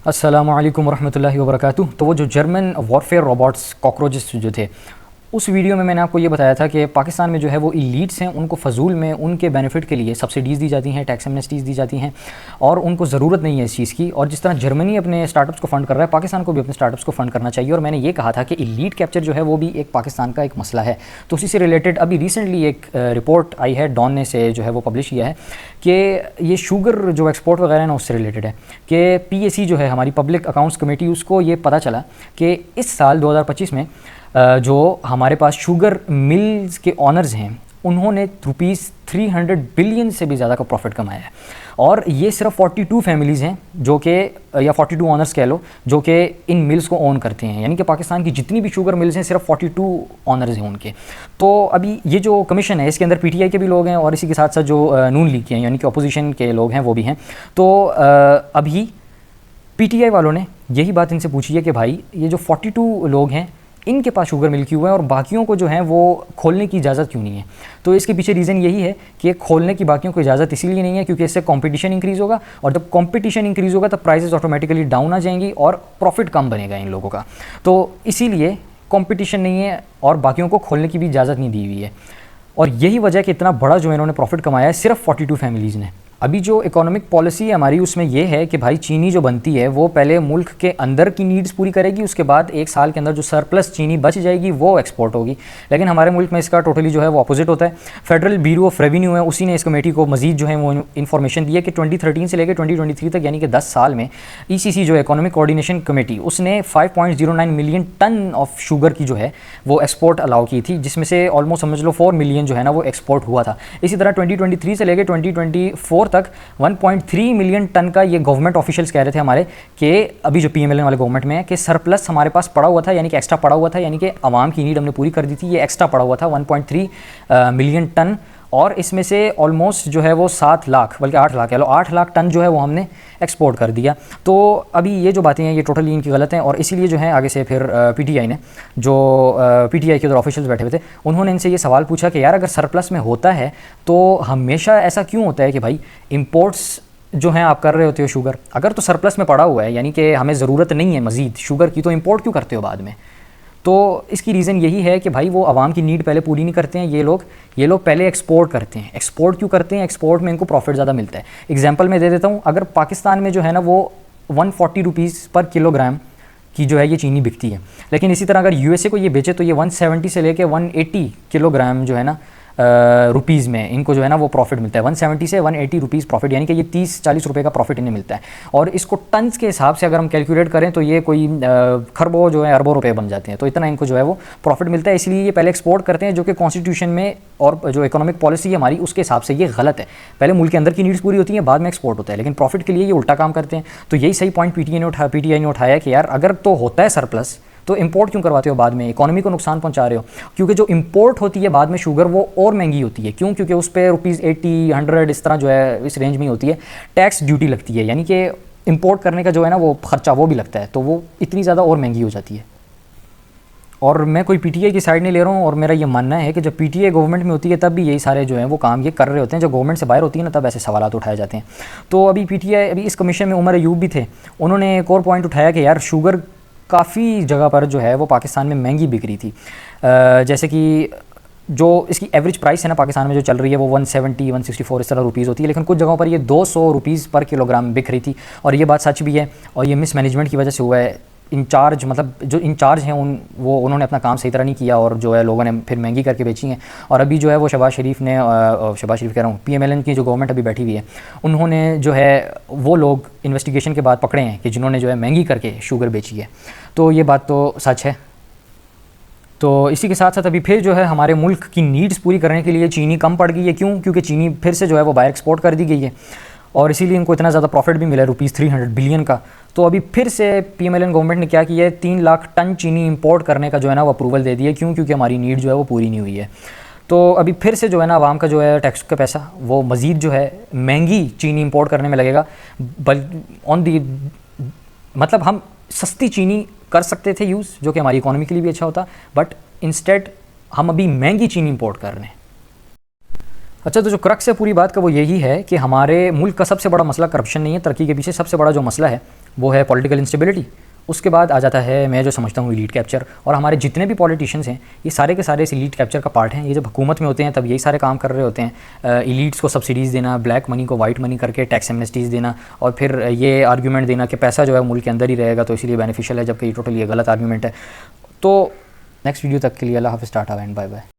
अस्सलामु अलैकुम वरहमतुल्लाहि वबरकातुह। तो वो जो जर्मन वॉरफेयर रोबोट्स कॉकरोचेस जो थे, उस वीडियो में मैंने आपको ये बताया था कि पाकिस्तान में जो है वो इलीट्स हैं, उनको फ़जूल में उनके बेनिफिट के लिए सब्सिडीज़ दी जाती हैं, टैक्स एमनेस्टीज़ दी जाती हैं और उनको ज़रूरत नहीं है इस चीज़ की। और जिस तरह जर्मनी अपने स्टार्टअप्स को फ़ंड कर रहा है, पाकिस्तान को भी अपने स्टार्टअप्स को फ़ंड करना चाहिए। और मैंने ये कहा था कि इलीट कैप्चर जो है वो भी एक पाकिस्तान का एक मसला है। तो उसी से रिलेटेड अभी रिसेंटली एक रिपोर्ट आई है, डॉन ने से जो है वो पब्लिश किया है कि ये शुगर जो एक्सपोर्ट वगैरह है ना, उससे रिलेटेड है कि PAC जो है हमारी पब्लिक अकाउंट्स कमेटी, उसको ये पता चला कि इस साल 2025 में जो हमारे पास शुगर मिल्स के ऑनर्स हैं, उन्होंने ₹300 बिलियन से भी ज़्यादा का प्रॉफिट कमाया है। और ये सिर्फ 42 फैमिलीज़ हैं जो कि, या 42 ऑनर्स कह लो, जो कि इन मिल्स को ओन करते हैं। यानी कि पाकिस्तान की जितनी भी शुगर मिल्स हैं, सिर्फ 42 ऑनर्स हैं उनके। तो अभी ये जो कमीशन है, इसके अंदर PTI के भी लोग हैं और इसी के साथ साथ जो नून लीग के हैं, यानी कि अपोजिशन के लोग हैं, वो भी हैं। तो अभी PTI वालों ने यही बात इनसे पूछी है कि भाई ये जो 42 लोग हैं, इनके पास शुगर मिल क्यों है और बाकियों को जो है वो खोलने की इजाज़त क्यों नहीं है। तो इसके पीछे रीज़न यही है कि खोलने की बाकियों को इजाज़त इसीलिए नहीं है क्योंकि इससे कंपटीशन इंक्रीज़ होगा, और जब कंपटीशन इंक्रीज़ होगा तब प्राइसेस ऑटोमेटिकली डाउन आ जाएंगी और प्रॉफिट कम बनेगा इन लोगों का। तो इसीलिए कंपटीशन नहीं है और बाकियों को खोलने की भी इजाज़त नहीं दी हुई है। और यही वजह कि इतना बड़ा जो इन्होंने प्रॉफिट कमाया है सिर्फ 42 फैमिलीज़ ने। अभी जो इकोनॉमिक पॉलिसी है हमारी, उसमें यह है कि भाई चीनी जो बनती है वो पहले मुल्क के अंदर की नीड्स पूरी करेगी, उसके बाद एक साल के अंदर जो सरप्लस चीनी बच जाएगी वो एक्सपोर्ट होगी। लेकिन हमारे मुल्क में इसका टोटली जो है वो अपोजिट होता है। फेडरल ब्यूरो ऑफ रेवेन्यू है, उसी ने इस कमेटी को मजीद जो है वो इन्फॉर्मेशन दी है कि 2013 से लेकर 2023 तक, यानी कि 10 साल में ECC जो इकोनॉमिक कोऑर्डिनेशन कमेटी, उसने 5.09 मिलियन टन ऑफ शुगर की जो है वो एक्सपोर्ट अलाउ की थी, जिसमें से ऑलमोस्ट समझ लो 4 मिलियन जो है ना वो एक्सपोर्ट हुआ था। इसी तरह 2023 से लेकर 2024 तक 1.3 मिलियन टन का ये गवर्नमेंट ऑफिशियल्स कह रहे थे हमारे कि अभी जो PMLN वाले गवर्नमेंट में है कि सरप्लस हमारे पास पड़ा हुआ था, यानी कि एक्स्ट्रा पड़ा हुआ था, यानी कि आवाम की नीड हमने पूरी कर दी थी। ये एक्स्ट्रा पड़ा हुआ था 1.3 मिलियन टन, और इसमें से ऑलमोस्ट जो है वो 7 लाख, बल्कि 8 लाख कह लो, 8 लाख टन जो है वो हमने एक्सपोर्ट कर दिया। तो अभी ये जो बातें हैं ये टोटली इनकी गलत हैं, और इसीलिए जो है आगे से फिर PTI ने, जो PTI के उधर ऑफिशियल्स बैठे हुए थे, उन्होंने इनसे ये सवाल पूछा कि यार अगर सरप्लस में होता है तो हमेशा ऐसा क्यों होता है कि भाई इंपोर्ट्स जो हैं आप कर रहे होते हो शुगर, अगर तो सरप्लस में पड़ा हुआ है, यानी कि हमें ज़रूरत नहीं है मज़ीद शुगर की, तो इंपोर्ट क्यों करते हो बाद में। तो इसकी रीज़न यही है कि भाई वो आवाम की नीड पहले पूरी नहीं करते हैं ये लोग पहले एक्सपोर्ट करते हैं। एक्सपोर्ट क्यों करते हैं? एक्सपोर्ट में इनको प्रॉफिट ज़्यादा मिलता है। एग्जांपल मैं दे देता हूँ, अगर पाकिस्तान में जो है ना वो 140 रुपीज़ पर किलोग्राम की जो है ये चीनी बिकती है, लेकिन इसी तरह अगर USA को ये बेचे तो ये 170 से लेके 180 किलोग्राम जो है ना रुपीज़ में इनको जो है ना वो प्रॉफिट मिलता है। 170 से 180 रुपीज़ प्रॉफिट, यानी कि ये 30-40 रुपये का प्रॉफिट इन्हें मिलता है। और इसको टन्स के हिसाब से अगर हम कैलकुलेट करें तो ये कोई खरबों जो है अरबों रुपए बन जाते हैं। तो इतना इनको जो है वो प्रॉफिट मिलता है, इसलिए ये पहले एक्सपोर्ट करते हैं, जो कि कॉन्स्टिट्यूशन में और जो इकोनॉमिक पॉलिसी है हमारी उसके हिसाब से ये गलत है। पहले मुल्क के अंदर की नीड्स पूरी होती हैं, बाद में एक्सपोर्ट होता है, लेकिन प्रॉफिट के लिए ये उल्टा काम करते हैं। तो यही सही पॉइंट PTI ने उठाया कि यार अगर तो होता है सरप्लस तो इंपोर्ट क्यों करवाते हो बाद में, इकोनॉमी को नुकसान पहुंचा रहे हो। क्योंकि जो इंपोर्ट होती है बाद में शुगर वो और महंगी होती है। क्यों? क्योंकि उस पर ₹80-100 इस तरह जो है इस रेंज में होती है, टैक्स ड्यूटी लगती है, यानी कि इंपोर्ट करने का जो है ना वो खर्चा वो भी लगता है, तो वो इतनी ज़्यादा और महंगी हो जाती है। और मैं कोई PTI की साइड नहीं ले रहा हूँ, और मेरा ये मानना है कि जब PTI गवर्नमेंट में होती है तब भी यही सारे जो हैं वो काम ये कर रहे होते हैं। जब गवर्नमेंट से बाहर होती है ना तब ऐसे सवालात उठाए जाते हैं। तो अभी PTI, अभी इस कमीशन में उमर अयूब भी थे, उन्होंने एक और पॉइंट उठाया कि यार शुगर काफ़ी जगह पर जो है वो पाकिस्तान में महंगी बिक रही थी। जैसे कि जो इसकी एवरेज प्राइस है ना पाकिस्तान में जो चल रही है वो 170-164 इस तरह रुपीज़ होती है, लेकिन कुछ जगहों पर ये 200 रुपीज़ पर किलोग्राम बिक रही थी। और ये बात सच भी है, और ये मिसमैनेजमेंट की वजह से हुआ है। इंचार्ज, मतलब जो इंचार्ज हैं उन्होंने अपना काम सही तरह नहीं किया, और जो है लोगों ने फिर महंगी करके बेची हैं। और अभी जो है वो शहबाज शरीफ कह रहा हूँ, PMLN की जो गवर्नमेंट अभी बैठी हुई है, उन्होंने जो है वो लोग इन्वेस्टिगेशन के बाद पकड़े हैं कि जिन्होंने जो है महंगी करके शुगर बेची है। तो ये बात तो सच है। तो इसी के साथ साथ अभी फिर जो है हमारे मुल्क की नीड्स पूरी करने के लिए चीनी कम पड़ गई है। क्यों? क्योंकि चीनी फिर से जो है वो बाहर एक्सपोर्ट कर दी गई है, और इसीलिए इनको इतना ज़्यादा प्रॉफिट भी मिला है, ₹300 बिलियन का। तो अभी फिर से PMLN गवर्नमेंट ने क्या किया है, 3 लाख टन चीनी इंपोर्ट करने का जो है ना वो अप्रूवल दे दिया। क्यों? क्योंकि हमारी नीड जो है वो पूरी नहीं हुई है। तो अभी फिर से जो है ना आवाम का जो है टैक्स का पैसा वो मज़ीद जो है महंगी चीनी इंपोर्ट करने में लगेगा। मतलब हम सस्ती चीनी कर सकते थे यूज़, जो कि हमारी इकोनॉमी के लिए भी अच्छा होता, बट इंस्टेड हम अभी महंगी चीनी इंपोर्ट कर रहे हैं। अच्छा, तो जो क्रक्स है पूरी बात का वो यही है कि हमारे मुल्क का सबसे बड़ा मसला करप्शन नहीं है, तरक्की के पीछे सबसे बड़ा जो मसला है वो है पॉलिटिकल इंस्टेबिलिटी। उसके बाद आ जाता है मैं जो समझता हूँ इलीट कैप्चर, और हमारे जितने भी पॉलिटिशियंस हैं ये सारे के सारे इस इलीट कैप्चर का पार्ट हैं। ये जब हुकूमत में होते हैं तब यही सारे काम कर रहे होते हैं, इलीट्स को सब्सिडीज़ देना, ब्लैक मनी को वाइट मनी करके टैक्स एमनेस्टीज़ देना, और फिर ये आर्ग्यूमेंट देना कि पैसा जो है मुल्क के अंदर ही रहेगा तो इसीलिए बेनिफिशियल है, जबकि ये टोटली गलत आर्ग्यूमेंट है। तो नेक्स्ट वीडियो तक के लिए अल्लाह हाफ़िज़, टाटा एंड बाय बाय।